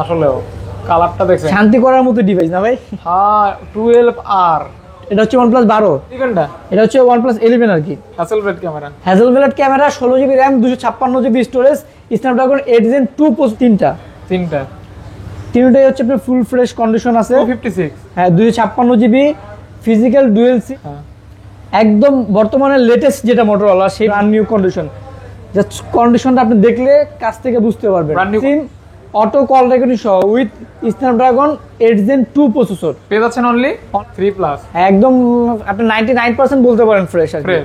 আসলেও কালারটা দেখছেন, শান্তি করার মতো ডিভাইস না ভাই? হ্যাঁ 12R, এটা হচ্ছে OnePlus 12, ইভেনটা এটা হচ্ছে OnePlus 11 আর কি। Hasselblad camera, Hasselblad camera, 16GB RAM, 256GB storage, Snapdragon 8 Gen 2 তিনটা তিনটাই হচ্ছে আপনার ফুল ফ্রেশ কন্ডিশন আছে। 256, হ্যাঁ 256GB ফিজিক্যাল ডুয়েল সিম, একদম বর্তমানে লেটেস্ট যেটা মোটরোলা সেই ব্র্যান্ড নিউ কন্ডিশন। জাস্ট কন্ডিশনটা আপনি দেখলে কাছ থেকে বুঝতে পারবেন। সিম অটো কল রেকর্ডিং সহ উইথ স্ন্যাপড্রাগন 8 Gen 2 প্রসেসর পেয়ে যাচ্ছেন অনলি 3+। একদম আপনি 99% বলতে পারেন ফ্রেশ আর কি।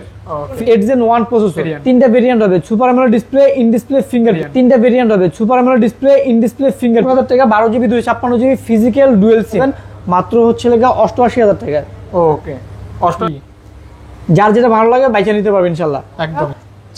8 Gen 1 প্রসেসর, তিনটা ভেরিয়েন্ট হবে, super AMOLED display, in display finger, তিনটা ভেরিয়েন্ট হবে, super AMOLED display, in display finger. 2000 টাকা, 12GB 256GB ফিজিক্যাল ডুয়েল সিম, মাত্র হচ্ছে লাগা 88,000 টাকা। ওকে 88, যার যেটা ভালো লাগে বাইচা নিতে পারবেন ইনশাআল্লাহ। একদম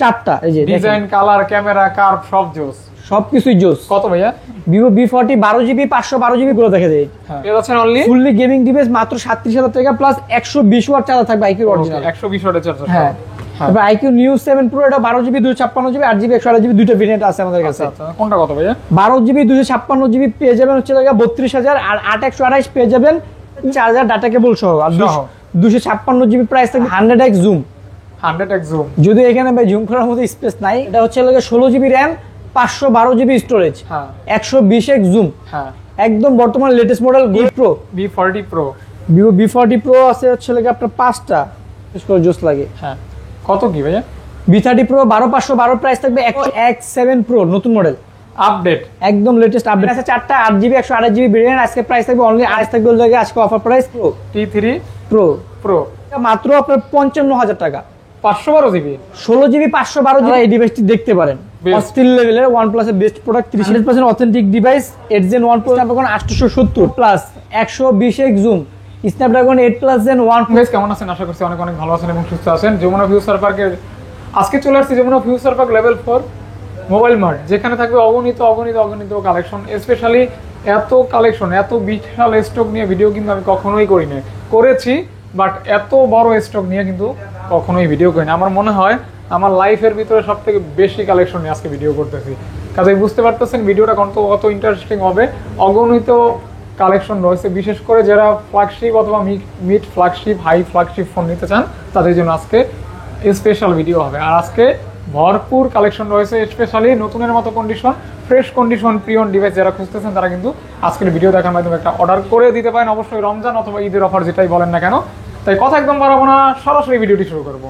চারটা এই যে ডিজাইন, কালার, ক্যামেরা, কার্ভ সব জোস, সবকিছুই জোস। কত ভাইয়া? Vivo V40 12GB 512GB গুলো দেখে দেয়। পেয়ে যাচ্ছেন অনলি ফুললি গেমিং ডিভাইস মাত্র 37,000 টাকা প্লাস 120 ওয়াট চার্জার থাকবে আইকিউ অরিজিনাল। 120 ওয়াটের চার্জার। হ্যাঁ তারপর আইকিউ নিউ 7 Pro, এটা 12GB 256GB 8GB 128GB দুটো ভেরিয়েন্ট আছে আমাদের কাছে। আচ্ছা কোনটা কত ভাইয়া? 12GB 256GB পেয়ে যাবেন হচ্ছে লাগা 32,000, আর 8 128 পেয়ে যাবেন চার্জার ডাটা কেবল সহ। আর 256GB প্রাইস থাকবে 100x জুম। 100x জুম, যদি এখানে ভাই জুম করার মতো স্পেস নাই। এটা হচ্ছে লাগা 16GB RAM 512GB storage, 120x zoom. হ্যাঁ একদম বর্তমান latest model Pro V40 Pro, Vivo V40 Pro আছে হচ্ছে লাগে আপনার 5টা জোস লাগে। হ্যাঁ কত কি ভাইয়া? V30 Pro 12512 প্রাইস থাকবে। X7 Pro নতুন মডেল আপডেট, একদম লেটেস্ট আপডেট আছে। চারটা 8GB 128GB ভেরিয়েন্ট, আজকে প্রাইস থাকবে অনলি আজ থাকবে লাগে আজকে অফার প্রাইস T3 Pro মাত্র আপনার 55,000 টাকা। 512GB 16GB 512GB এই ডিভাইসটি দেখতে পারেন। অস্থির লেভেলের OnePlus এর best product, 100% authentic device. 8 Gen 1 Pro, Snapdragon 870 plus 120x zoom, Snapdragon 8+ Gen 1 guys কেমন আছেন? আশা করছি অনেক অনেক ভালো আছেন এবং সুস্থ আছেন। যমুনা ফিউচার পার্কের আজকে চলে আসছি Jamuna future park level 4 mobile mart, যেখানে থাকবে অগণিত অগণিত অগণিত কালেকশন। স্পেশালি এত কালেকশন, এত বিশাল স্টক নিয়ে ভিডিও কিন্তু আমি কখনোই করেছি, বাট এত বড় স্টক নিয়ে কিন্তু কখনোই ভিডিও করিনি। আমার মনে হয় আমার লাইফের ভিতরে সব থেকে বেশি কালেকশন নিয়ে আজকে ভিডিও করতেছি। কাজেই বুঝতে পারতেছেন ভিডিওটা কত ইন্টারেস্টিং হবে। অগণিত কালেকশন রয়েছে, বিশেষ করে যারা ফ্ল্যাগশিপ অথবা mid flagship, high flagship phone নিতে চান তাদের জন্য আজকে স্পেশাল ভিডিও হবে। আর আজকে ভরপুর কালেকশন রয়েছে, স্পেশালি নতুনের মতো কন্ডিশন, ফ্রেশ কন্ডিশন প্রিয়ন ডিভাইস যারা খুঁজতেছেন তারা কিন্তু আজকের ভিডিও দেখার মাধ্যমে একটা অর্ডার করে দিতে পারেন। অবশ্যই রমজান অথবা ঈদের অফার যেটাই বলেন না কেন। তাই কথা একদম বাড়াবো না, সরাসরি ভিডিওটি শুরু করবো।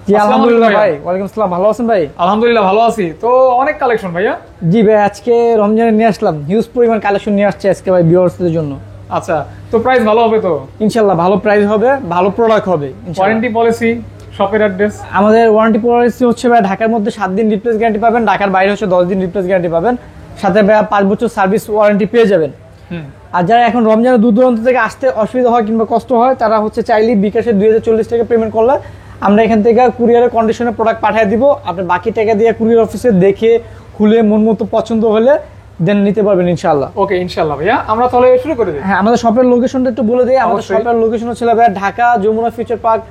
জি আলহামদুলিল্লাহ ভাই, ওয়ালাইকুম আসসালাম, ভালো আছেন ভাই? আলহামদুলিল্লাহ ভালো আছি। তো অনেক কালেকশন ভাইয়া। জি ভাই, আজকে রমজানে নিয়ে আসলাম হিউজ পরিমাণ কালেকশন নিয়ে আসছে আজকে ভাই ভিউয়ার্সদের জন্য। আচ্ছা, তো প্রাইস ভালো হবে তো? ইনশাআল্লাহ ভালো প্রাইস হবে, ভালো প্রোডাক্ট হবে। ওয়ারেন্টি পলিসি, শপের অ্যাড্রেস? আমাদের ওয়ারেন্টি পলিসি হচ্ছে ভাই ঢাকার মধ্যে 7 দিন রিপ্লেস গ্যারান্টি পাবেন, ঢাকার বাইরে হচ্ছে 10 দিন রিপ্লেস গ্যারান্টি পাবেন, সাথে ভাই 5 বছর সার্ভিস ওয়ারেন্টি পেয়ে যাবেন। আর যারা এখন রমজানে দূর দূরান্ত থেকে আসতে অসুবিধা হয় কিংবা কষ্ট হয় তারা হচ্ছে চাইলে বিকাশে 2040 টাকা পেমেন্ট করলে আমরা এখান থেকে কুরিয়ারের কন্ডিশনে প্রোডাক্ট পাঠিয়ে দিব। আপনি বাকি টাকা দিয়ে কুরিয়ার অফিসে দেখে খুলে মন মতো পছন্দ হলে দেন নিতে পারবেন ইনশাআল্লাহ। ওকে ইনশাআল্লাহ ভাইয়া, আমরা তাহলে শুরু করে দিই। হ্যাঁ, আমাদের শপের লোকেশনটা একটু বলে দিই। আমাদের শপের লোকেশন হচ্ছে ভাই Dhaka Jamuna future park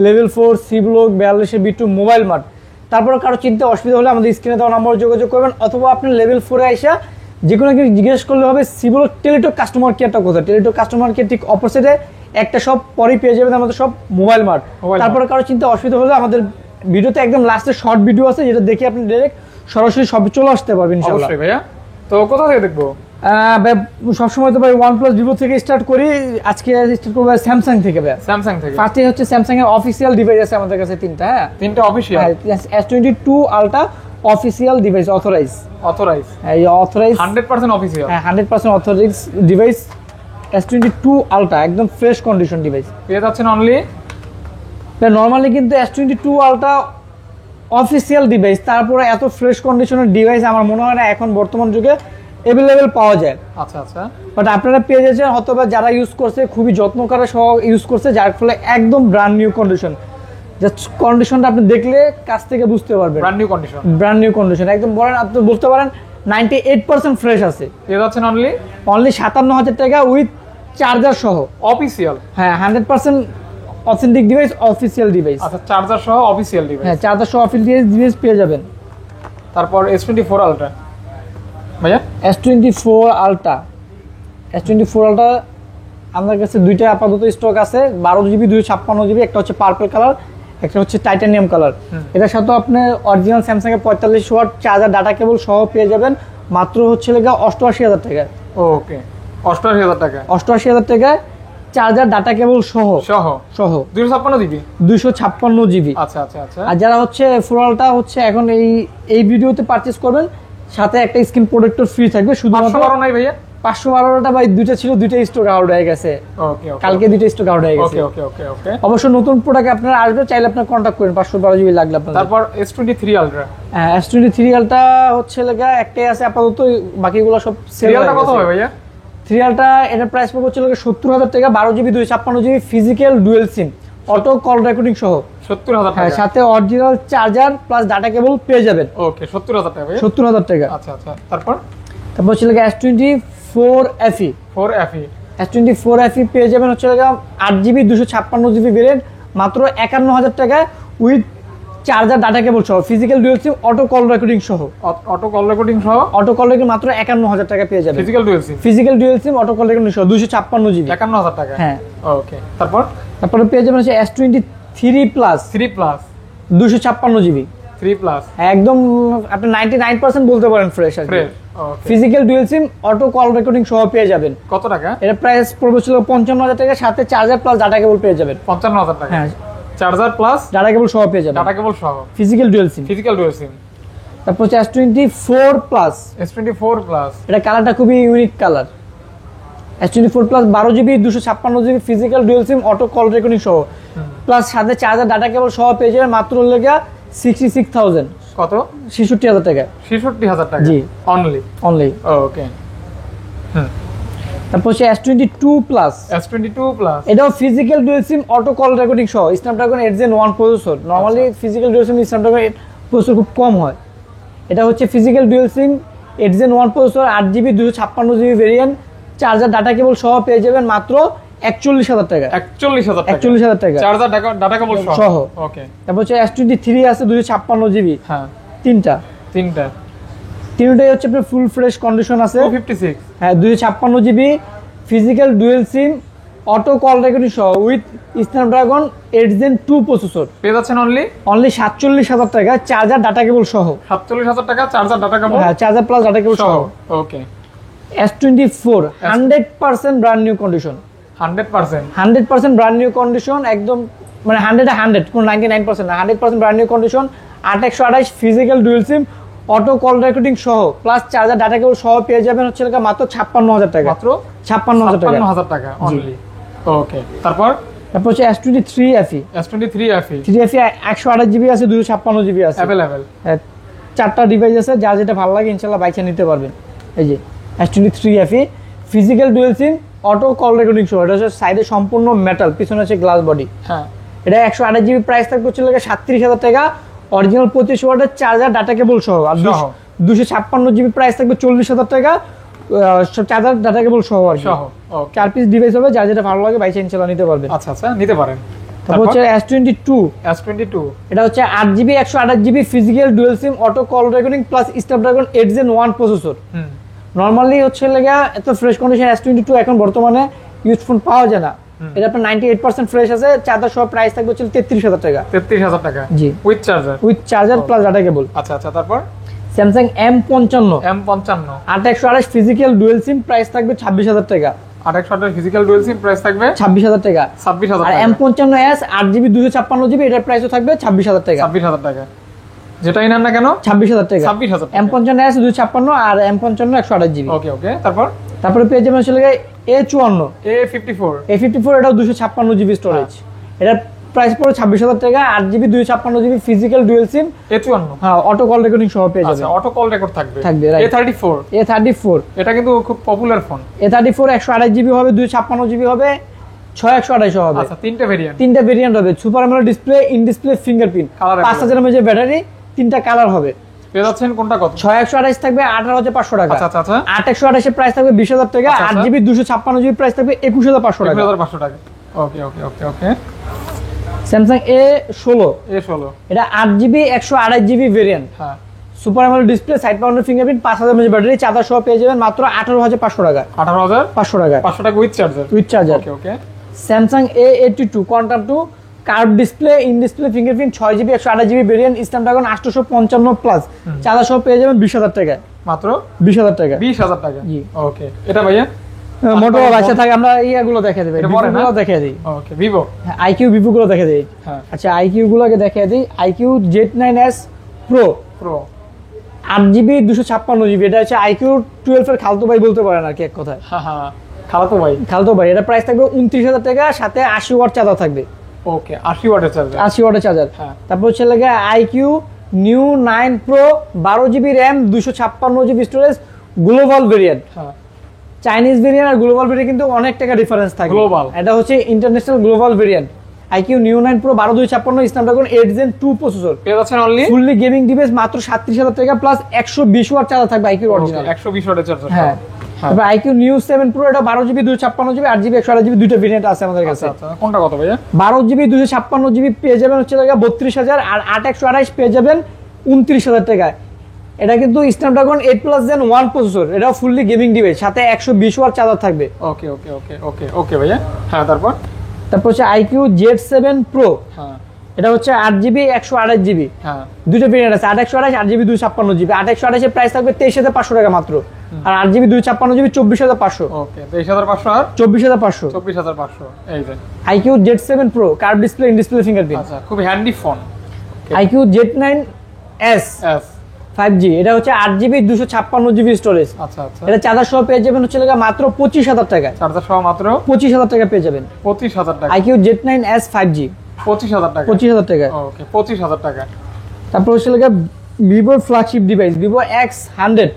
level 4 C block 42 B2 mobile mart. তারপর কারো চিন্তা অসুবিধা হলে আমাদের স্ক্রিনে দেওয়া নম্বরে যোগাযোগ করবেন, অথবা আপনি লেভেল 4 এ এসে যে কোনো কিছু জিজ্ঞেস করলে হবে সি ব্লক টেলিটক কাস্টমার কেয়ারটা কোথায়। টেলিটক কাস্টমার কেয়ার ঠিক অপোজিটে একটা সব পরেই পেয়ে যাবেন আমাদের সব মোবাইল মার্ট। তারপরে কারো চিন্তা অসুবিধা হলে আমাদের ভিডিওতে একদম লাস্টে শর্ট ভিডিও আছে, যেটা দেখে আপনি ডাইরেক্ট সরাসরি সব চলে আসতে পারবেন ইনশাআল্লাহ। অবশ্যই ভাইয়া, তো কোথা থেকে দেখবো? সবসময় তো ভাই OnePlus Vivo থেকে স্টার্ট করি, আজকে স্টার্ট করবো স্যামসাং থেকে। ভাই স্যামসাং থেকে ফার্স্টে হচ্ছে স্যামসাং এর অফিসিয়াল ডিভাইস আছে আমাদের কাছে তিনটা। হ্যাঁ, তিনটা official. S22 Ultra official device, authorize এই অথরাইজ 100% অফিসিয়াল। হ্যাঁ 100% অথরাইজ ডিভাইস S22 Ultra একদম ফ্রেশ কন্ডিশন ডিভাইস পেয়ে যাচ্ছেন অনলি। নরমালি কিন্তু S22 Ultra অফিসিয়াল ডিভাইস, তারপরে এত ফ্রেশ কন্ডিশনের ডিভাইস আমার মনে হয় না এখন বর্তমান যুগে অ্যাভেলেবেল পাওয়া যায়। আচ্ছা আচ্ছা, বাট আপনারা পেয়ে যাচ্ছেন হয়তোবা যারা ইউজ করছে খুবই যত্ন করে সহ ইউজ করছে, যার ফলে একদম ব্র্যান্ড নিউ কন্ডিশন। জাস্ট কন্ডিশনটা আপনি দেখলে কাছ থেকে বুঝতে পারবেন ব্র্যান্ড নিউ কন্ডিশন একদম। বলেন আপনি বলতে পারেন 98% ফ্রেশ আছে। পেয়ে যাচ্ছেন অনলি 57,000 টাকা উইথ চার্জার সহ অফিসিয়াল। হ্যাঁ 100% অথেন্টিক ডিভাইস, অফিসিয়াল ডিভাইস। আচ্ছা, চার্জার সহ অফিসিয়াল ডিভাইস। হ্যাঁ চার্জার সহ অফিসিয়াল ডিভাইস পেয়ে যাবেন। তারপর S24 Ultra ভাইয়া S24 Ultra S24 Ultra আমাদের কাছে দুইটা আপাতত স্টক আছে, 12GB 256GB, একটা হচ্ছে পার্পল কালার, একটা হচ্ছে টাইটানিয়াম কালার। এটার সাথে আপনি অরিজিনাল স্যামসাং এর 45 ওয়াট চার্জার ডাটা কেবল সহ পেয়ে যাবেন মাত্র হচ্ছে 88,000 টাকা। ওকে 88,000 টাকা, 88,000 টাকা চার্জার ডাটা কেবল সহ সহ সহ 256GB 256GB। আচ্ছা আচ্ছা আচ্ছা। আর যারা হচ্ছে ফোরালটা হচ্ছে এখন এই ভিডিওতে পারচেজ করবেন, সাথে একটা স্ক্রিন প্রোটেক্টর ফ্রি থাকবে। শুধুমাত্র 512 নাই ভাইয়া? 512টা ভাই দুইটা ছিল, দুইটা স্টক আউট হয়ে গেছে। ওকে ওকে, কালকে দুইটা স্টক আউট হয়ে গেছে। ওকে ওকে ওকে ওকে। অবশ্য নতুন প্রোডাক্ট আপনারা আসবে, চাইলে আপনারা কন্টাক্ট করেন, 512GB লাগলে আপনাদের। তারপর S23 Ultra, হ্যাঁ S23 Ultra হচ্ছে লাগা একটাই আছে আপাতত, বাকিগুলো সব সেল। সিরিয়ালটা কত হবে ভাইয়া? 3 Ultra এটার প্রাইস পড়বে হচ্ছে 70,000 টাকা, 12GB 256GB ফিজিক্যাল ডুয়েল সিম অটো কল রেকর্ডিং সহ 70,000 হ্যাঁ, টাকা, সাথে অরিজিনাল চার্জার প্লাস ডাটা কেবল পেয়ে যাবেন। ওকে 70,000 টাকা ভাইয়া। 70,000 টাকা। আচ্ছা আচ্ছা। তারপর হচ্ছে S24 FE 4FE, S24 FE পেয়ে যাবেন হচ্ছে 8GB 256GB ভেরিয়েন্ট মাত্র 51,000 টাকা উইথ চার্জার ডাটা কেবল সহ physical dual SIM auto call recording সহ। অটো কল রেকর্ডিং সহ অটো কল রেকর্ডিং মাত্র 51,000 টাকা পেয়ে যাবেন। Physical dual SIM, physical dual SIM auto call recording সহ 256GB 51,000 টাকা। হ্যাঁ ওকে। তারপরে পেয়ে যাবেন হচ্ছে S23 plus 3 plus 256GB 3 plus একদম আপনি 99% বলতে পারেন ফ্রেশ আর fresh. Okay. Physical dual SIM auto call recording সহ পেয়ে যাবেন। কত টাকা? এটা প্রাইস পড়বে ছিল 55,000 টাকা, সাথে চার্জার প্লাস ডাটা কেবল পেয়ে যাবেন। 55,000 টাকা, হ্যাঁ চার্জার প্লাস ডাটা কেবল সহ পেয়ে যাবেন, ডাটা কেবল সহ physical dual SIM. Physical dual সিম। তারপর হচ্ছে S24 প্লাস, S24 প্লাস, এটা কালারটা খুবই unique colour. S24 plus 12GB 256GB physical dual SIM auto call recording সহ প্লাস সাথে চার্জার ডাটা কেবল সহ পেয়ে যাবেন মাত্র 66,000 কত? 66,000 টাকা। 66,000 টাকা জি। অনলি। অনলি। ওকে। তারপর হচ্ছে S22 প্লাস, S22 প্লাস, এটাও physical dual SIM auto call recording সহ Snapdragon 8 Gen 1 processor. Normally physical dual SIM Snapdragon processor খুব কম হয়, এটা হচ্ছে physical dual SIM 8 Gen 1 processor 8GB 256GB variant charger data cable সহ পেয়ে যাবেন মাত্র 41,000 টাকা। 41,000 টাকা, 41,000 টাকা চার্জার ডাটা কেবল সহ। ওকে। তারপর হচ্ছে S23 আছে 256GB, হ্যাঁ তিনটাই হচ্ছে আপনার ফুল ফ্রেশ কন্ডিশন আছে। 256, হ্যাঁ 256GB physical dual SIM auto call recording সহ উইথ স্ন্যাপড্রাগন 8 Gen 2 প্রসেসর পেয়ে যাচ্ছেন অনলি 47,000 টাকা, চার্জার ডাটা কেবল সহ। 47,000 টাকা, চার্জার ডাটা কেবল, হ্যাঁ চার্জার প্লাস ডাটা কেবল সহ। ওকে। S24 100% brand new condition, 100%, 100% brand new condition, একদম মানে 100 কোন 99% না, 100% brand new condition 8128 physical dual SIM auto call recording সহ প্লাস চার্জার ডাটা কেবল সহ পেয়ে যাবেন হচ্ছে মাত্র 56,000 টাকা। মাত্র 56,000 টাকা অনলি। ওকে। তারপর হচ্ছে S23 FE, S23 FE 128GB আছে 256GB আছে अवेलेबल। চারটা ডিভাইস আছে, যার যেটা ভালো লাগে ইনশাআল্লাহ বাইচে নিতে পারবেন। এই যে S23 FE physical dual SIM auto call recording সহ, এটা হচ্ছে সাইডে সম্পূর্ণ মেটাল, পিছনে হচ্ছে গ্লাস বডি। হ্যাঁ এটা 128GB প্রাইস থাকবে হচ্ছে 37,000 টাকা, অরিজিনাল 25 ওয়াটের চার্জার ডাটা কেবল সহ। আর 256GB প্রাইস থাকবে 40,000 টাকা, চার্জার ডাটা কেবল সহ আর সহ। 4 পিস ডিভাইস হবে, যার যেটা ভালো লাগে বাইচে ইনশাআল্লাহ নিতে পারবেন। আচ্ছা আচ্ছা, নিতে পারেন। তারপর হচ্ছে S22, এটা হচ্ছে 8GB 128GB physical dual SIM auto call recording plus Snapdragon 8 Gen 1 processor. Normally হচ্ছে এত ফ্রেশ কন্ডিশন S22 এখন বর্তমানে ইউজ ফোন পাওয়া যায় না, এটা আপনার 98% ফ্রেশ আছে, চার্জার সহ প্রাইস থাকবে হচ্ছে 33,000 টাকা। 33,000 টাকা জি, with charger plus data cable. আচ্ছা আচ্ছা। তারপর Samsung M55 8128 physical dual SIM price থাকবে 26,000 টাকা। 8128 ফিজিক্যাল ডুয়াল সিম প্রাইস থাকবে 26,000 টাকা। 26,000 আর টাকা। M55s 8GB 256GB এটার প্রাইসও থাকবে 26,000 টাকা। 26,000 টাকা, যেটাই নেন না কেন 26,000 টাকা। 26,000 M55s 256 আর M55 128GB। ওকে ওকে। তারপরে পেয়ে যাবেন হচ্ছে A54 A54 এটাও 256GB স্টোরেজ, এটার প্রাইস পড়ে 26,000 টাকা, 8GB 256GB ফিজিক্যাল ডুয়াল সিম A54, হ্যাঁ অটো কল রেকর্ডিং সহ পেয়ে যাবেন। আচ্ছা অটো কল রেকর্ড থাকবে। রাইট। A34 এটা কিন্তু খুব পপুলার ফোন। A34 128GB হবে, 256GB হবে, 6128 হবে। আচ্ছা তিনটা ভেরিয়েন্ট হবে, super AMOLED display, in display fingerprint, 5000 mAh battery, তিনটা কালার হবে। পেয়ে যাচ্ছেন কোনটা কত? 6128 থাকবে 18,500 টাকা। আচ্ছা আচ্ছা। 8128 এর প্রাইস থাকবে 20,000 টাকা, 8GB 256GB প্রাইস থাকবে 21,500 টাকা। 21,500 টাকা। ওকে ওকে ওকে ওকে। স্যামসাং A16 A16 এটা 8GB 128GB ভেরিয়েন্ট। হ্যাঁ super AMOLED display, side mounted fingerprint, 5000 mAh battery, charger সহ পেয়ে যাবেন মাত্র 18500 টাকা। 18500 টাকা 500 টাকা with charger. Okay okay. Samsung A82 quantum 2 curve display, in display fingerprint, 6GB 128GB variant, Snapdragon 855 plus, charger সহ পেয়ে যাবেন 20000 টাকা। মাত্র 20000 টাকা। 20000 টাকা। জি ওকে। এটা ভাইয়া মোটোরোলা আছে থাকে, আমরা ইয়াগুলো দেখিয়ে দেব, ভিভো দেখিয়ে দিই। ওকে ভিভো, হ্যাঁ আইকিউ ভিভো গুলো দেখিয়ে দিই। হ্যাঁ আচ্ছা আইকিউ গুলোকে দেখিয়ে দিই। IQ Z9s Pro pro 8GB 256GB, এটা হচ্ছে আইকিউ 12 এর খালতো ভাই বলতে পারেন আর কি এক কথায়। হ্যাঁ হ্যাঁ খালাতো ভাই। খালতো ভাই, এটা প্রাইস থাকবে 29000 টাকা, সাথে 80 ওয়াট চার্জার থাকবে। ওকে 80 ওয়াটের চার্জার। 80 ওয়াটের চার্জার। হ্যাঁ। তারপর হচ্ছে লাগে iQOO Neo 9 Pro 12GB RAM 256GB storage, global variant. হ্যাঁ চাইনিজ ভেরিয়েন্ট আর গ্লোবাল ভেরিয়েন্ট কিন্তু অনেক টাকা ডিফারেন্স থাকে। গ্লোবাল, এটা হচ্ছে international global variant. IQOO Neo 9 Pro 12256 Snapdragon 8 Gen 2 processor পেয়ে যাচ্ছেন অনলি ফুললি গেমিং ডিভাইস মাত্র 37000 টাকা, প্লাস 120 ওয়াট চার্জার থাকবে আইকিউ অরিজিনাল। 120 ওয়াটের চার্জার। হ্যাঁ। তারপর আইকিউ নিউ 7 Pro, এটা 12GB 256GB 8GB 128GB দুটো ভেরিয়েন্ট আছে আমাদের কাছে। আচ্ছা কোনটা কত ভাইয়া? 12GB 256GB পেয়ে যাবেন হচ্ছে টাকা 32000, আর 8128 পেয়ে যাবেন 29000 টাকা। এটা কিন্তু স্ন্যাপড্রাগন 8 Gen 1 প্রসেসর, এটা ফুললি গেমিং ডিভাইস, সাথে 120 ওয়াট চার্জার থাকবে। ওকে ওকে ওকে ওকে ওকে ভাইয়া। হ্যাঁ তারপর হচ্ছে আইকিউ Z7 Pro, হ্যাঁ এটা হচ্ছে 8GB 128GB, হ্যাঁ দুটো ভেরিয়েন্ট আছে, 8128 8GB 256GB। 8128 এর প্রাইস থাকবে 23500 টাকা মাত্র, আর 8GB 256GB 24500। ওকে 23500 আর 24500। 24500 এই যে iQOO Z7 Pro curve display, in display fingerprint. আচ্ছা খুব handy phone. IQ Z9s S 5G, এটা হচ্ছে 8GB 256GB স্টোরেজ। আচ্ছা আচ্ছা। এটা চার্জার সহ পেয়ে যাবেন হচ্ছে মাত্র 25000 টাকা। চার্জার সহ মাত্র 25000 টাকা পেয়ে যাবেন। 25000 টাকা। আইকিউ Z9s 5G 25000 টাকা। 25000 টাকা। ওকে 25000 টাকা। তারপর হচ্ছে ভিভোর flagship device Vivo X100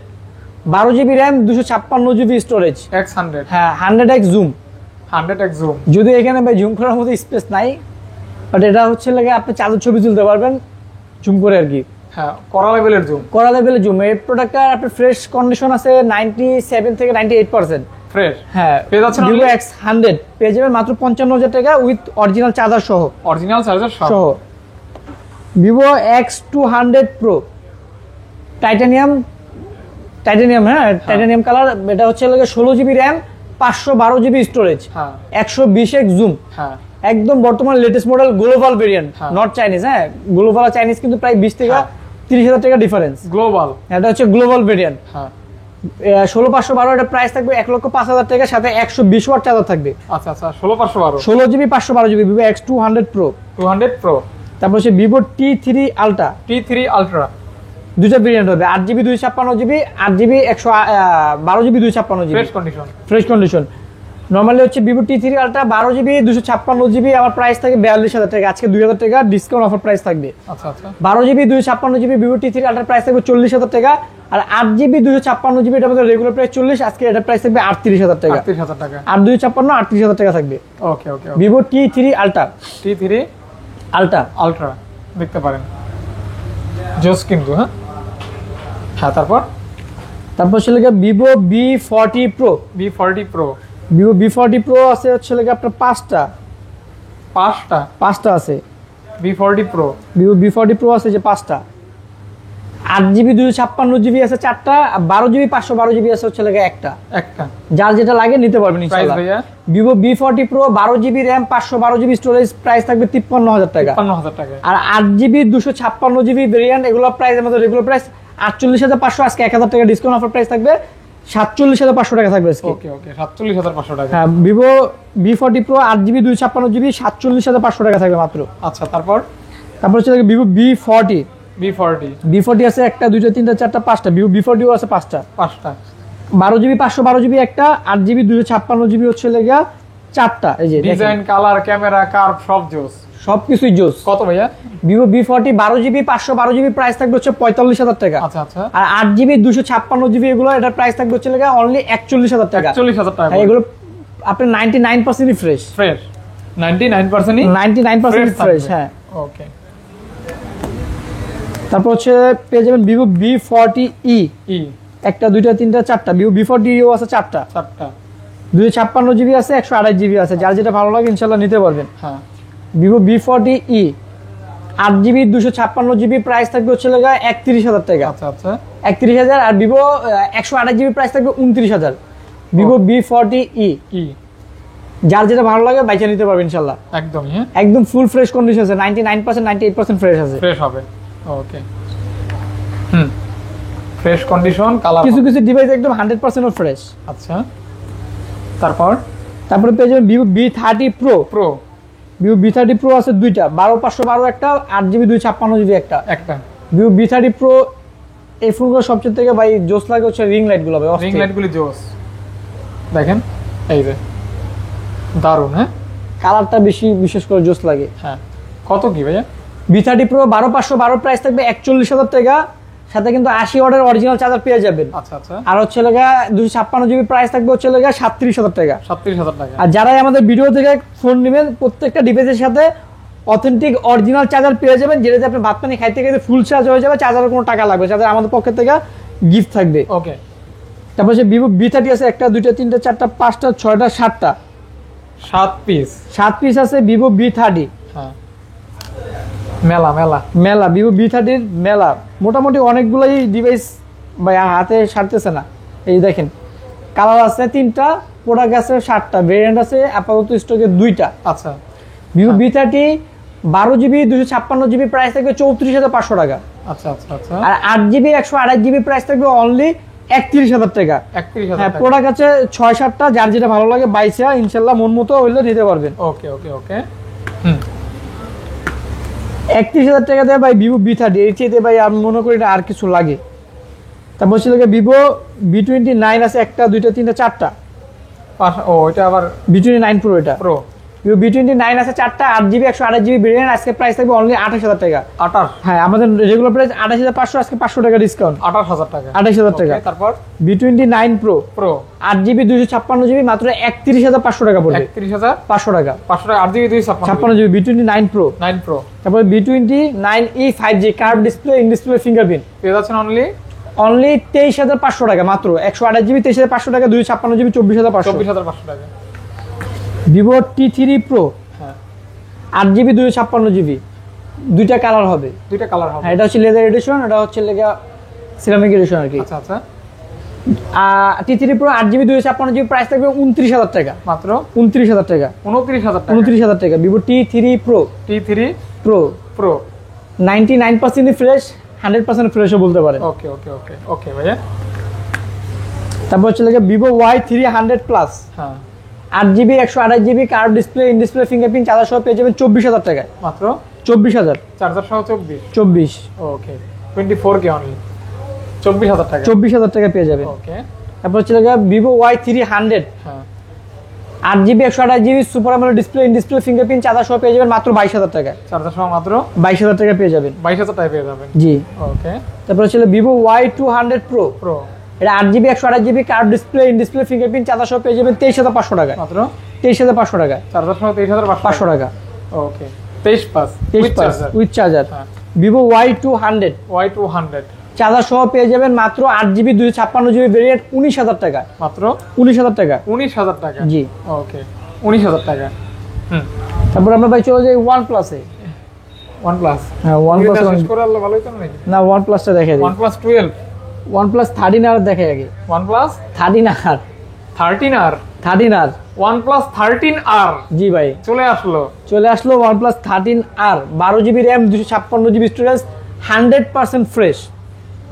12GB RAM 256GB storage. X100 হ্যাঁ 100x জুম। 100x zoom. যদি এখানে ভাই জুম করার মতো স্পেস নাই, বাট এটা হচ্ছে আপনি চাঁদের ছবি তুলতে পারবেন জুম করে আর কি। হ্যাঁ কড়া লেভেলের জুম। কড়া লেভেলের জুম। এই প্রোডাক্টটা আপনার ফ্রেশ কন্ডিশন আছে 97 থেকে 98%। ফ্রেশ। হ্যাঁ পেয়ে যাচ্ছেন ভিভো X100 পেয়ে যাবেন মাত্র 55000 টাকা উইথ অরিজিনাল চার্জার সহ। অরিজিনাল চার্জার সহ। ভিভো X200 Pro টাইটানিয়াম, হ্যাঁ টাইটানিয়াম কালার, এটা হচ্ছে 16GB RAM 512GB স্টোরেজ, হ্যাঁ 120x জুম। হ্যাঁ একদম বর্তমান latest model global variant, not Chinese. হ্যাঁ গ্লোবাল আর চাইনিজ কিন্তু প্রায় 20 থেকে 30000 টাকা ডিফারেন্স। গ্লোবাল, এটা হচ্ছে গ্লোবাল ভেরিয়েন্ট। হ্যাঁ 16512, এটা প্রাইস থাকবে 1,05,000 টাকা, সাথে 120 ওয়াট চার্জার থাকবে। আচ্ছা আচ্ছা 16512 16GB 512GB Vivo X200 Pro। 200 Pro। তারপর হচ্ছে Vivo T3 Ultra। T3 Ultra দুটো ভেরিয়েন্ট হবে, 8GB 256GB, 8GB 12GB 256GB fresh condition. Fresh condition. Normally হচ্ছে Vivo T3 Ultra 12GB 256GB, আমার প্রাইস থাকে 42000 টাকা, আজকে 2000 টাকা ডিসকাউন্ট অফার প্রাইস থাকবে। আচ্ছা আচ্ছা 12GB 256GB Vivo T3 Ultra price থাকবে 40000 টাকা, আর 8GB 256GB এটা আমাদের রেগুলার প্রাইস 40, আজকে এটা প্রাইস থাকবে 38000 টাকা। 38000 টাকা। 8256 38000 টাকা থাকবে। Okay okay. Vivo T3 Ultra T3 Ultra দেখতে পারেন, জোস কিন্তু। হ্যাঁ হ্যাঁ তারপর ছিল Vivo B40 Pro। B40 Pro। Vivo B40 Pro আছে হচ্ছে আপনার পাঁচটা আছে। B40 Pro, Vivo B40 Pro আছে যে পাঁচটা। 8GB 256GB আছে চারটা, আর 12GB 512GB আছে হচ্ছে একটা। যার যেটা লাগে নিতে পারবেন ইনশাআল্লাহ। Vivo B40 Pro 12GB RAM 512GB storage, price থাকবে 53000 টাকা। 53000 টাকা। আর 8GB 256GB ভেরিয়েন্ট, এগুলো প্রাইস আমাদের রেগুলার প্রাইস 48500, আজকে 1000 টাকা ডিসকাউন্ট অফার প্রাইস থাকবে 47500 টাকা থাকবে আজকে। ওকে ওকে 47500 টাকা। হ্যাঁ Vivo B40 Pro 8GB 256GB 47500 টাকা থাকবে মাত্র। আচ্ছা তারপর হচ্ছে ভিভো B40 আছে একটা, দুইটা, তিনটা, চারটা, পাঁচটা। ভিভো B40 আছে পাঁচটা। 12GB 512GB একটা, 8GB 256GB হচ্ছে চারটা। এই যে ডিজাইন, কালার, ক্যামেরা, কার্ভ সব জোস, সবকিছুই জোস। কত ভাইয়া? Vivo B40 12GB 512GB price থাকবে হচ্ছে 45000 টাকা। আচ্ছা আচ্ছা। আর 8GB 256GB এগুলো এটার প্রাইস থাকবে হচ্ছে অনলি 41000 টাকা। 41000 টাকা। এগুলো আপনি 99% ফ্রেশ। 99% ফ্রেশ। হ্যাঁ ওকে। তারপর হচ্ছে পেয়ে যাবেন ভিভো B40e। একটা, দুইটা, তিনটা, চারটা। ভিভো B40e আছে চারটা। 256GB আছে, 128GB আছে, যার যেটা ভালো লাগে ইনশাআল্লাহ নিতে পারবেন। হ্যাঁ Vivo B40e 8GB 256GB price থাকবে হচ্ছে 31,000 টাকা। আচ্ছা আচ্ছা 31,000। আর ভিভো 128GB প্রাইস থাকবে 29,000। ভিভো V40e কি যার যেটা ভালো লাগে বাইচা নিতে পারবেন ইনশাআল্লাহ। একদমই হ্যাঁ একদম ফুল ফ্রেশ কন্ডিশন আছে, 99% 98% ফ্রেশ আছে। ফ্রেশ হবে ওকে ফ্রেশ কন্ডিশন কালার কিছু কিছু ডিভাইস একদম 100% ফ্রেশ। আচ্ছা তারপরে পেয়ে যাবেন Vivo V30 Pro। Pro Vivo V30 Pro আছে দুইটা, 12512 একটা, 8GB 256GB একটা। ভিভো V30 Pro এই ফোনগুলো সবচেয়ে থেকে ভাই জোস লাগে হচ্ছে রিং লাইট গুলো, রিং লাইট গুলি জোস দেখেন এই যে দারুন। হ্যাঁ কালারটা বেশি বিশেষ করে জোস লাগে। হ্যাঁ কত কি ভাইয়া? V30 Pro 12512 প্রাইস থাকবে 41,000 টাকা, সাথে কিন্তু 80 ওয়াটের অরিজিনাল চার্জার পেয়ে যাবেন। আচ্ছা আচ্ছা আর হচ্ছে 256GB প্রাইস থাকবে হচ্ছে 37,000 টাকা। 37,000 টাকা। আর যারাই আমাদের ভিডিও থেকে ফোন নেবেন প্রত্যেকটা ডিভাইসের সাথে অথেন্টিক অরিজিনাল চার্জার পেয়ে যাবেন, যেটাতে আপনি ভাত পানি খাইতে খাইতে ফুল চার্জ হয়ে যাবে, চার্জারের কোনো টাকা লাগবে, চার্জার আমাদের পক্ষ থেকে গিফট থাকবে। ওকে তারপর সে ভিভো V30 আছে একটা, দুইটা, তিনটা, চারটা, পাঁচটা, ছয়টা, সাতটা, 7 পিস আছে ভিভো V30। হ্যাঁ মেলা ভিভো V30 মেলা মোটামুটি অনেকগুলোই ডিভাইস ভাই হাতে সারতেছে না। এই দেখেন কালার আছে 3টা, প্রোডাক্ট আছে 7টা, ভেরিয়েন্ট আছে আপাতত স্টকে 2টা। আচ্ছা Vivo V30 12GB 256GB price থাকবে 34,500 টাকা। আচ্ছা আচ্ছা আচ্ছা আর 8GB 128GB প্রাইস থাকবে অনলি 31,000 টাকা। 31,000 হ্যাঁ টাকা। প্রোডাক্ট আছে 6-7টা, যার যেটা ভালো লাগে বাইসা ইনশাআল্লাহ মন মতো হইলে নিতে পারবেন। ওকে 31,000 টাকা দেয় ভাই ভিভো V30, এর চেয়ে ভাই আমি মনে করি না আর কিছু লাগে। তারপর হচ্ছে ভিভো V29 আছে একটা, দুইটা, তিনটা, চারটা। এটা আবার V29 Pro এটা প্রো। ভিভো V29 আছে 4টা, 8GB 128GB ভেরিয়েন্ট, আজকে প্রাইস থাকবে অনলি 28,000 টাকা। 28 হ্যাঁ আমাদের রেগুলার প্রাইস 28,500, আজকে 500 টাকা ডিসকাউন্ট, 28,000 টাকা। 28,000 টাকা। তারপর V29 Pro 8GB 256GB মাত্র 31,500 টাকা পড়বে। 31,500 টাকা। 500 টাকা 8GB 256GB V29 Pro 9 Pro। তারপর V29e 5G curve display, in display fingerprint পেয়ে যাচ্ছেন অনলি 23,500 টাকা মাত্র। 128GB 23,500 টাকা, 256GB 24,500 টাকা। ভিভো T3 Pro হ্যাঁ 8GB 256GB, দুইটা কালার হবে। হ্যাঁ এটা হচ্ছে লেদার এডিশন, এটা হচ্ছে সিরামিক এডিশন আর কি। আচ্ছা আচ্ছা T3 Pro 8GB 256GB price থাকবে 29,000 টাকা মাত্র। 29,000 টাকা। 29,000 টাকা ভিভো T3 Pro 99% ফ্রেশ, 100% ফ্রেশও বলতে পারে। ওকে ভাইয়া। তারপর হচ্ছে ভিভো Y300 প্লাস। হ্যাঁ 8GB 128GB curve display, in display fingerprint, charger সহ পেয়ে যাবেন 24,000 টাকায় মাত্র। 24,000 চার্জার সহ 24। ওকে 24K অনলি 24,000 টাকা। 24,000 টাকা পেয়ে যাবেন। ওকে তারপর হচ্ছে ভিভো Y300 হ্যাঁ 8GB 128GB super AMOLED display, in display fingerprint, charger সহ পেয়ে যাবেন মাত্র 22,000 টাকা। চার্জার সহ মাত্র 22,000 টাকা পেয়ে যাবেন। 22,000 টাকা পেয়ে যাবেন। জি ওকে। তারপর হচ্ছে ভিভো Y200 Pro এটা 8GB 128GB curve display, in display fingerprint, charger সহ পেয়ে যাবেন 23,500 টাকা মাত্র। 23,500 টাকা। চার্জার সহ 23,500 টাকা। ওকে 23 with charger. Vivo Y200 charger সহ পেয়ে যাবেন মাত্র 8GB 256GB ভেরিয়েন্ট 19,000 টাকা মাত্র। 19,000 টাকা। 19,000 টাকা জি ওকে 19,000 টাকা। তারপর আমরা ভাই চলে যাই OnePlus এ। OnePlus হ্যাঁ OnePlus শেষ করে আল্লাহ ভালোই তো নাকি না OnePlus টা দেখাই দিই। OnePlus 12 OnePlus 13R দেখাই আগে। OnePlus 13R 13R OnePlus 13R জি ভাই চলে আসলো OnePlus 13R 12GB RAM 256GB storage 100% fresh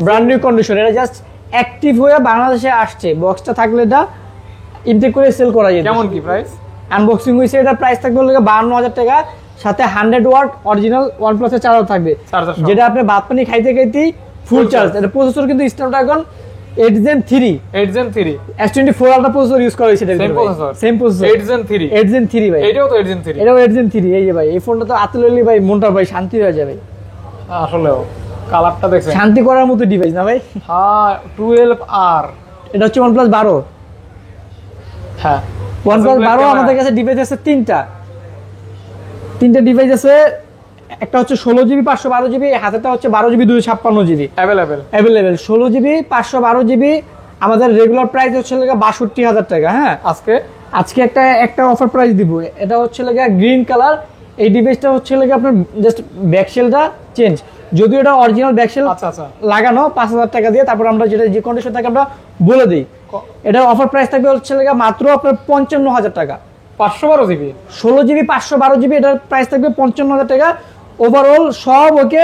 brand new condition. এটা জাস্ট অ্যাক্টিভ হয়ে বাংলাদেশে আসছে, বক্সটা থাকলে এটা ইনটেক করে সেল করা যায়। কেমন কি প্রাইস? আনবক্সিং হইছে, এটা প্রাইস থাকবে 52,000 টাকা, সাথে 100 ওয়াট অরিজিনাল OnePlus এর চার্জার থাকবে, যেটা আপনি ভাত পানি খাইতে খাইতেই ফুল চার্জ। এটা প্রসেসর কিন্তু Snapdragon 8 Gen 3 S24 Ultra processor use করা হয়েছে। সেম প্রসেসর 8 Gen 3 ভাই। এটাও তো 8 Gen 3। এটাও 8 Gen 3। এই যে ভাই এই ফোনটা তো হাতে লইলে ভাই মনটা ভাই শান্তি হয়ে যাবে। আসলেও কালারটা দেখছেন, শান্তি করার মতো ডিভাইস না ভাই? হ্যাঁ 12R এটা হচ্ছে OnePlus 12। হ্যাঁ OnePlus 12 আমাদের কাছে ডিভাইস আছে তিনটা ডিভাইস আছে। একটা হচ্ছে 16GB 512GB, হাতেটা হচ্ছে 12GB 256GB available. 16GB 512GB আমাদের রেগুলার প্রাইস হচ্ছে 62,000 টাকা। হ্যাঁ আজকে একটা অফার প্রাইস দিব, এটা হচ্ছে গ্রিন কালার এই ডিভাইসটা হচ্ছে লাগে আপনার জাস্ট ব্যাকশেলটা চেঞ্জ, যদিও এটা অরিজিনাল ব্যাকশেল লাগানো 5000 টাকা দিয়ে। তারপর আমরা যেটা যে কন্ডিশন থাকে আমরা বলে দিই, এটার অফার প্রাইস থাকবে হচ্ছে লাগে মাত্র আপনার 55000 টাকা। 512 জিবি 16 জিবি 512 জিবি, এটার প্রাইস থাকবে 55000 টাকা। ওভারঅল সব ওকে,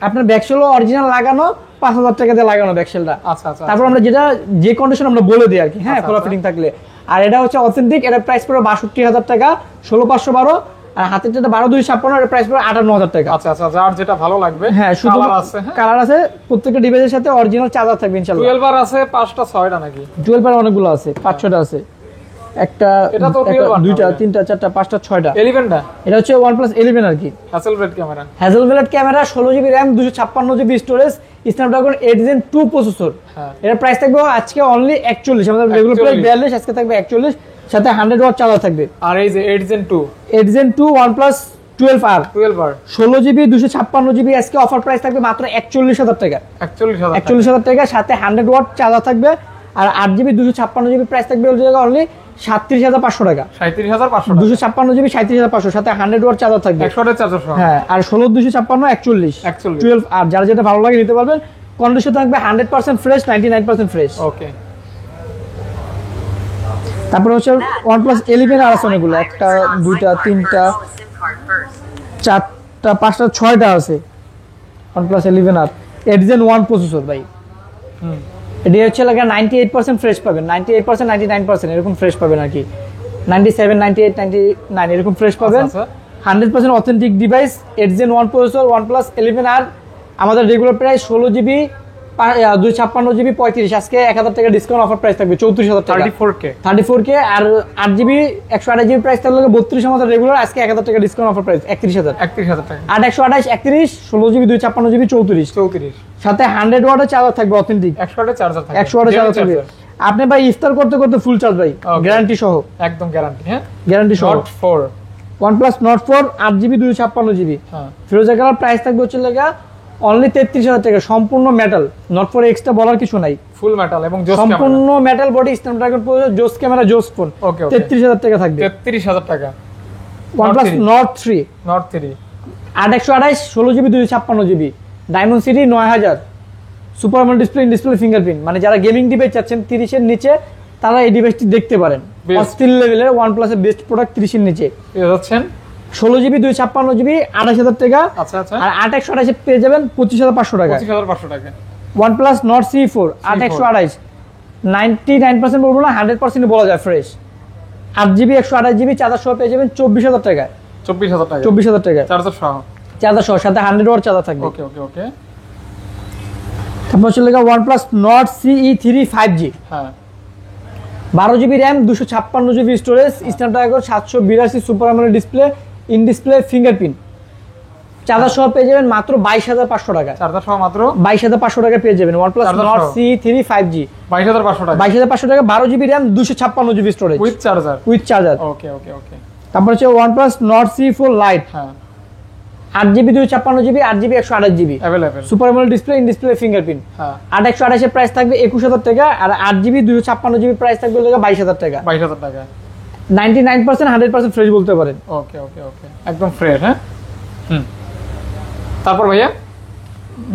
আপনার ব্যাকশেলও অরিজিনাল লাগানো, 5000 টাকা দিয়ে লাগানো ব্যাকশেলটা। আচ্ছা আচ্ছা। তারপর আমরা যেটা যে কন্ডিশন আমরা বলে দিই আর কি, হ্যাঁ খোলা ফিটিং থাকলে। আর এটা হচ্ছে অথেন্টিক, এটার প্রাইস পড়বে 62000 টাকা 16512। আর হাতের যেটা 12256 এর প্রাইস পড়বে 58000 টাকা। আচ্ছা আচ্ছা, যার যেটা ভালো লাগবে। হ্যাঁ, শুধু কালার আছে, প্রত্যেকটা ডিভাইসের সাথে অরিজিনাল চার্জার থাকবে ইনশাআল্লাহ। 12 বার আছে, 5টা 6টা নাকি? 12 বার অনেকগুলো আছে, 5-6টা আছে। একটা, দুইটা, তিনটা, চারটা, 5টা, 6টা। 11টা এটা হচ্ছে OnePlus 11 আর কি। Hasselblad camera, Hasselblad camera, 16 GB RAM, 256 GB storage, Snapdragon 8 Gen 2 processor. এর প্রাইস থাকবে আজকে অনলি 41, আমাদের রেগুলার প্রাইস 42, আজকে থাকবে 41, সাথে 100 ওয়াট চার্জার থাকবে। আর এই যে 8 Gen 2 OnePlus 12R 16 GB 256 GB, আজকে অফার প্রাইস থাকবে মাত্র 41000 টাকা। 41000 টাকা, সাথে 100 ওয়াট চার্জার থাকবে। আর 8 জিবি 256 জিবি প্রাইস থাকবে অনলি 37500 টাকা। 37500 256 জিবি 37500, সাথে 100 ওয়াট চার্জার থাকবে, 100 ওয়াটের চার্জার সহ। হ্যাঁ, আর 16 256 41 12R, যার যেটা ভালো লাগে নিতে পারবেন। কন্ডিশন থাকবে 100% ফ্রেশ, 99% ফ্রেশ। ওকে। তারপর হচ্ছে OnePlus 11 আর আছে অনেকগুলো, একটা, দুইটা, তিনটা, চারটা, 5টা, 6টা আছে OnePlus 11R 8 Gen 1 প্রসেসর ভাই। এটা হচ্ছে লাগে 98% ফ্রেশ পাবেন, 98% 99% এরকম ফ্রেশ পাবেন আর কি, 97 98 99 এরকম ফ্রেশ পাবেন। 100% authentic device, 8 Gen 1 processor, OnePlus 11R। আমাদের রেগুলার প্রাইস 16 জিবি 256 জিবি 35, আজকে 1000 টাকা ডিসকাউন্ট অফার প্রাইস থাকবে 34000 টাকা। 34K। আর 8 জিবি 128 জিবি প্রাইস থাকলে 32 আমাদের রেগুলার, আজকে 1000 টাকা ডিসকাউন্ট অফার প্রাইস 31000 টাকা। 8 128 31, 16 জিবি 256 জিবি 34, সাথে 100 ওয়াটের চার্জার থাকবে অথেন্টিক, 100 ওয়াটের চার্জার থাকবে, 100 ওয়াটের চার্জার থাকবে। আপনি ভাই ইফতার করতে করতে ফুল চার্জ ভাই, গ্যারান্টি সহ, একদম গ্যারান্টি। হ্যাঁ, গ্যারান্টি সহ। Note 4 OnePlus Note 4 8 GB 256 GB, হ্যাঁ, ফিরোজা কালার, প্রাইস থাকবে হচ্ছে লাগা অনলি 33000 টাকা। সম্পূর্ণ মেটাল, Note 4 এক্সট্রা বলার কিছু নাই, ফুল মেটাল এবং জোস ক্যামেরা, সম্পূর্ণ মেটাল বডি, স্ন্যাপড্রাগন প্রসেসর, জোস ক্যামেরা, জোস ফোন। 33000 টাকা থাকবে, 33000 টাকা। OnePlus Note 3 8 128 16 GB 256 GB, diamond city 9000, super AMOLED display, in display fingerprint. মানে যারা গেমিং ডিভাইস চাচ্ছেন 30 এর নিচে, তারা এই ডিভাইসটি দেখতে পারেন। অস্থির লেভেলের OnePlus এর বেস্ট প্রোডাক্ট 30 এর নিচে পেয়ে যাচ্ছেন। 16 জিবি 256 জিবি 28000 টাকা। আচ্ছা আচ্ছা। আর 8 128 পেয়ে যাবেন 25500 টাকা। 25500 টাকা। OnePlus Nord C4 8 128 99% বলবো না, 100% বলা যায় ফ্রেশ। 8 জিবি 128 জিবি চার্জার সহ পেয়ে যাবেন 24000 টাকা। 24000 টাকা, 24000 টাকা চার্জার সহ, চার্জার সহ, সাথে 100 ওয়াট চার্জার থাকবে। Okay okay okay. তারপর চলে গেল OnePlus Nord CE3 5G, হ্যাঁ, 12 GB RAM 256 GB storage, Snapdragon 782 super AMOLED display, in display fingerprint. Charger সহ পেয়ে যাবেন মাত্র 22500 টাকা। চার্জার সহ মাত্র 22500 টাকা পেয়ে যাবেন OnePlus Nord CE3 5G, 22500 টাকা। 22500 টাকা, 12 GB RAM 256 GB storage with charger, with charger. Okay okay okay. তারপর হচ্ছে OnePlus Nord C4 Lite, হ্যাঁ, 8 GB 256 GB, 8 GB 128 GB, available, super AMOLED display, in display fingerprint. হ্যাঁ, 8 128 এর প্রাইস থাকবে 21000 টাকা, আর 8 GB 256 GB price থাকবে 22000 টাকা। 22000 টাকা, 99% 100% ফ্রেশ বলতে পারেন। ওকে ওকে ওকে, একদম ফ্রেশ। হ্যাঁ, তারপর ভাইয়া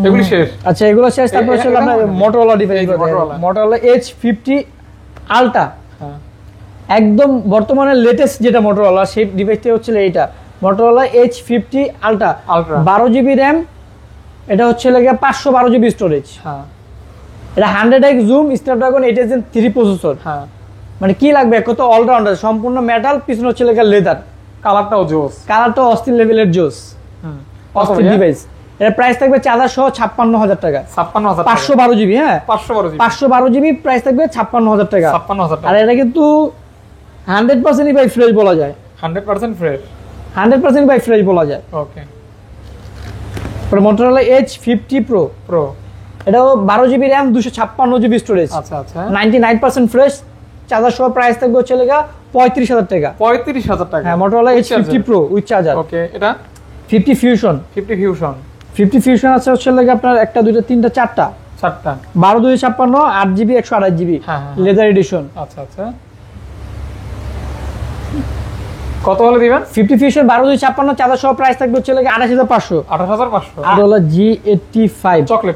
এগুলি শেষ? আচ্ছা, এগুলো শেষ। তারপর হচ্ছে আপনার Motorola device, Motorola H50 Ultra, হ্যাঁ, একদম বর্তমানে লেটেস্ট যেটা Motorola, সেই ডিভাইসটা হচ্ছে এইটা Motorola H50 Ultra, 12 GB RAM, এটা হচ্ছে লাগে 512 জিবি স্টোরেজ। হ্যাঁ, এটা 100x zoom, Snapdragon 8 Gen 3 processor. হ্যাঁ, মানে কি লাগবে, কত অলরাউন্ডার, সম্পূর্ণ মেটাল, পিছনে হচ্ছে লাগে লেদার, কালারটাও জোস, কালারটা অস্থির লেভেলের জোস, অস্থির ডিভাইস। এর প্রাইস থাকবে চার্জার সহ 56000 টাকা। 56000, 512 জিবি, হ্যাঁ 512 জিবি প্রাইস থাকবে 56000 টাকা। 56000 টাকা। আর এটা কিন্তু 100% বাই ফ্রেশ বলা যায়, 100% ফ্রেশ, 100% বাই ফ্রেশ বলা যায়। ওকে। পরে Motorola H50 Pro, এটাও 12 জিবি RAM 256 জিবি স্টোরেজ। আচ্ছা আচ্ছা, 99% ফ্রেশ, চার্জার সহ প্রাইস থাকবে হচ্ছে লাগা 35000 টাকা। 35000 টাকা, হ্যাঁ, Motorola H50 Pro with charger. Okay. এটা 50 Fusion, 50 Fusion আছে হচ্ছে লাগে আপনার 1 2 3 4টা 12 256 8 জিবি 128 জিবি হ্যাঁ, লেদার এডিশন। আচ্ছা আচ্ছা। কত হলে দিবেন? 50 ফিউশন 12/256 চার্জার সহ প্রাইস থাকবে হচ্ছে লাগে 28500। 28500। আর হলো G85 chocolate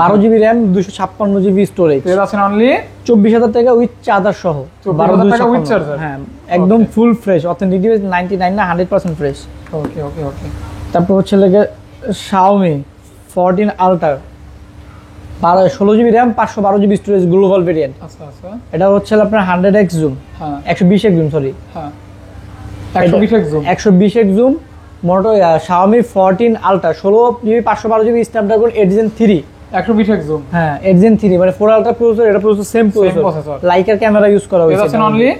12 GB RAM 256 GB storage. এর আছে অনলি 24000 টাকা উইথ চার্জার সহ। 24000 টাকা উইথ চার্জার। হ্যাঁ একদম ফুল ফ্রেশ, অথেন্টিক 99 না 100% ফ্রেশ। ওকে। তারপর হচ্ছে লাগে Xiaomi 14 Ultra 16 GB RAM 512 GB storage global variant. আচ্ছা। এটা হচ্ছে আপনার 100x জুম, হ্যাঁ 120x জুম, সরি হ্যাঁ 120x জুম, 120x জুম। মোটো Xiaomi 14 Ultra 16 GB 512 GB Snapdragon 8 Gen 3, 120x zoom. হ্যাঁ 8 Gen 3 মানে 4 Ultra প্রসেসর, এটা processor same processor, liker camera use করা হয়েছে। এটা আছে অনলি,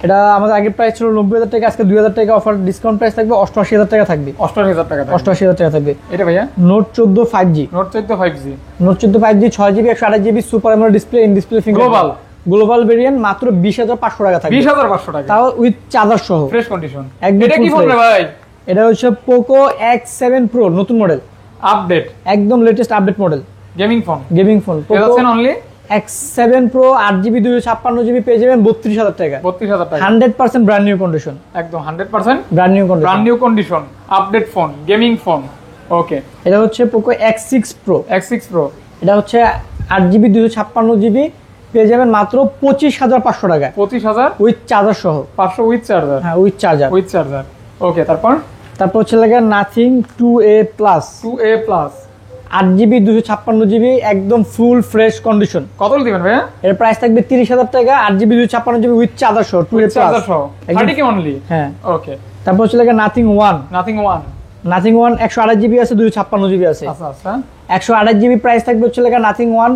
এটা আমাদের আগের প্রাইস ছিল 90000 টাকা, আজকে 2000 টাকা অফার ডিসকাউন্ট প্রাইস থাকবে 88000 টাকা থাকবে। 88000 টাকা। 88000 টাকা থাকবে। এটা ভাইয়া note 14 5G, note 14 5G, note 14 5G 6 GB 128 GB super AMOLED display, in display finger global variant মাত্র 20500 টাকা থাকবে। 20500 টাকা তাও উইথ চার্জার সহ, ফ্রেশ কন্ডিশন। একদম এটা কি বলবে ভাই? এটা হচ্ছে Poco X7 Pro নতুন মডেল, আপডেট, একদম latest update model gaming phone. Poco এটা আছে only X7 Pro 8GB 256GB পেয়ে যাবেন 32000 টাকা। 32000 টাকা 100% ব্র্যান্ড নিউ কন্ডিশন, একদম 100% brand new condition, update phone, gaming phone. Okay. এটা হচ্ছে Poco X6 Pro, এটা হচ্ছে 8GB 256GB পেয়ে যাবেন মাত্র 25500 টাকা। 25000 উইথ চার্জার সহ। 500 উইথ চার্জার। হ্যাঁ উইথ চার্জার। ওকে। তারপর হচ্ছে লাগে Nothing 2A Plus 8GB 256GB একদম ফুল ফ্রেশ কন্ডিশন। কত দিবেন ভাইয়া? এর প্রাইস থাকবে 30000 টাকা, 8GB 256GB উইথ চার্জার সহ 2A Plus 30 অনলি। হ্যাঁ ওকে। তারপর হচ্ছে লাগে Nothing One 128GB আছে 256GB আছে। আচ্ছা 128GB প্রাইস থাকবে হচ্ছে লাগে Nothing One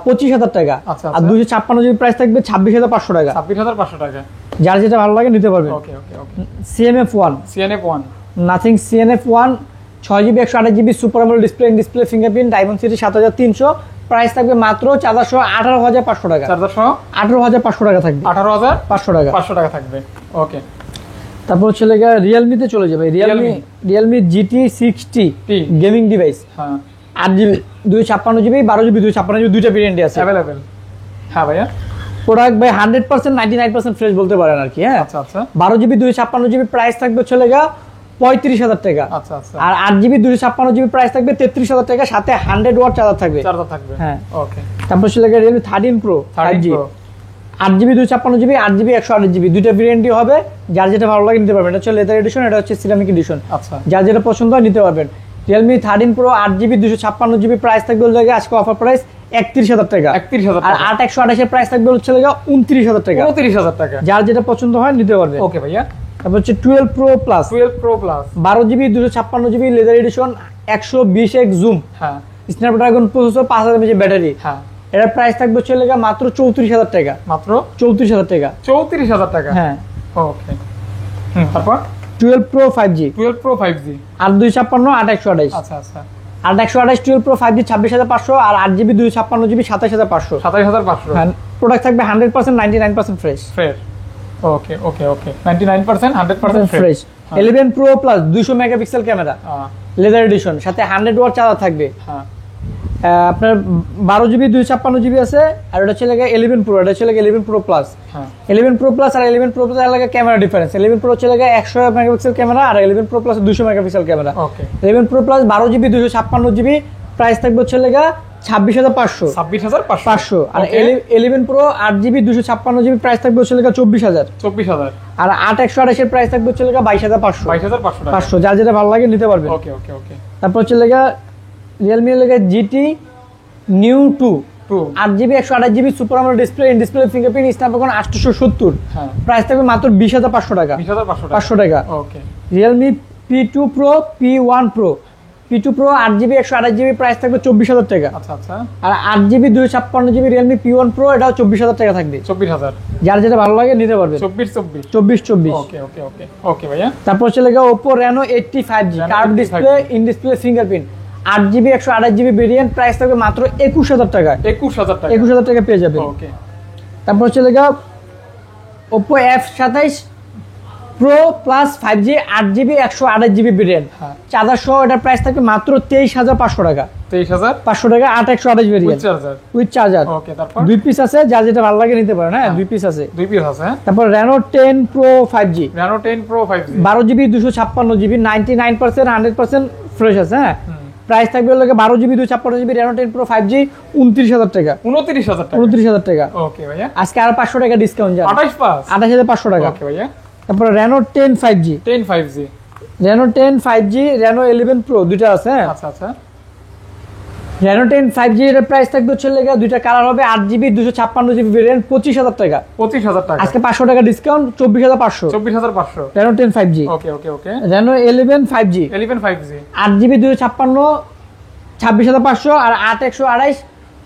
25000 টাকা। আর 256GB প্রাইস থাকবে 26500 টাকা। 26500 টাকা। যার যেটা ভালো লাগে নিতে পারবেন। ওকে। CNF1 Nothing CNF1 6GB 128GB super AMOLED display, in display fingerprint, diamond city 7300 price থাকবে মাত্র চার্জার সহ 18500 টাকা। 18500 টাকা থাকবে। 18500 টাকা থাকবে। ওকে। তারপর হচ্ছে লাগে Realme তে চলে যাবে। Realme GT 60 gaming device. হ্যাঁ 8GB 256GB 12GB 256GB দুইটা ভেরিয়েন্টে আছে अवेलेबल। হ্যাঁ ভাইয়া প্রোডাক্ট ভাই 100% 99% ফ্রেশ বলতে পারেন আর কি। হ্যাঁ আচ্ছা 12GB 256GB প্রাইস থাকবে হচ্ছে লাগা 35000 টাকা। আচ্ছা আর 8GB 256GB প্রাইস থাকবে 33000 টাকা, সাথে 100 ওয়াট চার্জার থাকবে। হ্যাঁ ওকে। তারপর হচ্ছে লাগা Realme 13 Pro 5G 8GB 256GB 8GB 128GB দুইটা ভেরিয়েন্টই হবে, যার যেটা ভালো লাগে নিতে পারবেন। এটা হচ্ছে লেদার এডিশন, এটা হচ্ছে সিরামিক এডিশন। আচ্ছা যার যেটা পছন্দ হয় নিতে পারবেন। Realme 13 Pro 8GB 256GB price থাকবে হচ্ছে লাগা আজকে অফার প্রাইস 31000 টাকা। আর 8128 এর প্রাইস থাকবে হচ্ছে লাগা 29000 টাকা। 29000 টাকা। যার যেটা পছন্দ হয় নিতে পারবে। ওকে ভাইয়া। তারপর হচ্ছে 12 Pro Plus 12GB 256GB leather addition 120x zoom, হ্যাঁ স্ন্যাপড্রাগন প্রসেসর 5000 mAh ব্যাটারি। হ্যাঁ এর প্রাইস থাকবে হচ্ছে লাগা মাত্র 34000 টাকা। 34000 টাকা। 34000 টাকা। হ্যাঁ ওকে। তারপর 12 Pro 5G 8256 8128। আচ্ছা 8128 12 Pro 5G 26500 আর 8GB 256GB 27500। 27500। হ্যাঁ প্রোডাক্ট থাকবে 100% 99% ফ্রেশ। ওকে 99% 100% fresh. 11 Pro Plus 200 megapixel camera, leather addition, সাথে 100 ওয়াট চার্জার থাকবে। হ্যাঁ আপনার 12GB 256GB আছে, আর এটা হচ্ছে লাগে 11 Pro, এটা হচ্ছে লাগে 11 Pro Plus। হ্যাঁ 11 Pro Plus আর 11 Pro Plus এর লাগে ক্যামেরা ডিফারেন্স। 11 Pro হচ্ছে লাগে 100 মেগাপিক্সেল ক্যামেরা, আর 11 Pro Plus 200 মেগাপিক্সেল ক্যামেরা। ওকে। 11 Pro Plus 12GB 256GB price থাকবে হচ্ছে লাগে 26500। 26500। আর 11 Pro 8GB 256GB প্রাইস থাকবে হচ্ছে লাগে 24000। আর 8128 এর প্রাইস থাকবে হচ্ছে লাগে 22500 যার যেটা ভালো লাগে নিতে পারবে। ওকে। তারপর হচ্ছে লাগে Realme এর লাগে GT New 2 8GB 128GB super AMOLED display, in display fingerprint, Snapdragon 870। হ্যাঁ প্রাইস থাকবে মাত্র 20500 টাকা। 500 টাকা। ওকে। Realme P2 Pro P1 Pro 8GB 128GB price থাকবে 24000 টাকা। আচ্ছা আর 8GB 256GB Realme P1 Pro এটাও 24000 টাকা থাকবে। 24000। যার যেটা ভালো লাগে নিতে পারবে। 24 ওকে ভাইয়া। তারপর হচ্ছে লাগে Oppo Reno 80 5G curve display, in display fingerprint, 8GB 128GB variant, price থাকবে মাত্র 21000 টাকা। 21000 টাকা পেয়ে যাবে। ওকে। তারপর হচ্ছে লাগে Oppo F27 Pro Plus 5G 8GB 128GB variant, charger সহ এটার প্রাইস থাকবে মাত্র 23500 টাকা। 23,500 টাকা 8/128 with variant charger. With charger. Okay, তারপর দুই পিস আছে, যার যেটা ভালো লাগে নিতে পারেন। হ্যাঁ, দুই পিস আছে। দুই পিস আছে। তারপর Reno 10 Pro 5G, Reno 10 Pro 5G 12GB 256GB, 99% 100% fresh আছে। হ্যাঁ, প্রাইস থাকবে হলো 12GB 256GB Reno 10 Pro 5G 29,000 টাকা। 29,000 টাকা। 29,000 টাকা। ওকে ভাইয়া, আজকে আরো 500 টাকা ডিসকাউন্ট যাবে। 28,500 টাকা। ওকে ভাইয়া। তারপর Reno 10 5G, 10 5G, Reno 10 5G, Reno 11 Pro দুইটা আছে। হ্যাঁ, আচ্ছা আচ্ছা। Reno 10 5G এর প্রাইস থাকবে হচ্ছে দুইটা কালার হবে, 8GB 256GB ভেরিয়েন্ট 25,000 টাকা। 25,000 টাকা। আজকে 500 টাকা ডিসকাউন্ট, 24,500। 24,500 Reno 10 5G। ওকে ওকে ওকে। Reno 11 5G, 11 5G, 8GB 256 26,500 আর 8/128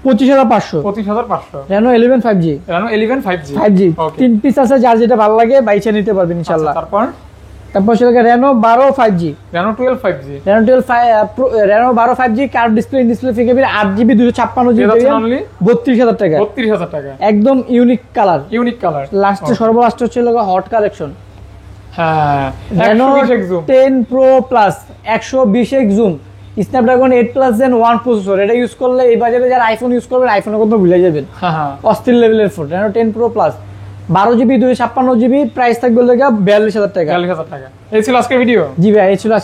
25,500। 25,500 Reno 11 5G, Reno 11 5G 5G ওকে। তিন পিস আছে, যার যেটা ভালো লাগে বাইচে নিতে পারবেন ইনশাআল্লাহ। আচ্ছা, তারপর তারপর সেটা Reno 12 5G, Reno 12 5G Reno 12 5G curve display fingerprint 8GB 256GB only 32,000 টাকা। 32,000 টাকা। একদম ইউনিক কালার। Unique colour. লাস্টে সর্বলাস্ট হচ্ছে হট কালেকশন। হ্যাঁ, Reno 120x zoom 10 Pro Plus 120x zoom, Snapdragon 8 Plus Gen 1 processor. এটা ইউজ করলে এই বাজারে যারা আইফোন ইউজ করবেন আইফোনের কথা ভুলে যাবেন। হ্যাঁ হ্যাঁ। অস্থির লেভেলের phone Reno 10 Pro Plus 12GB 256GB, price থাকবে 42,000 টাকা। 42,000 টাকা। এই ছিল আজকের ভিডিও। জি ভাই, এই ছিল আজকে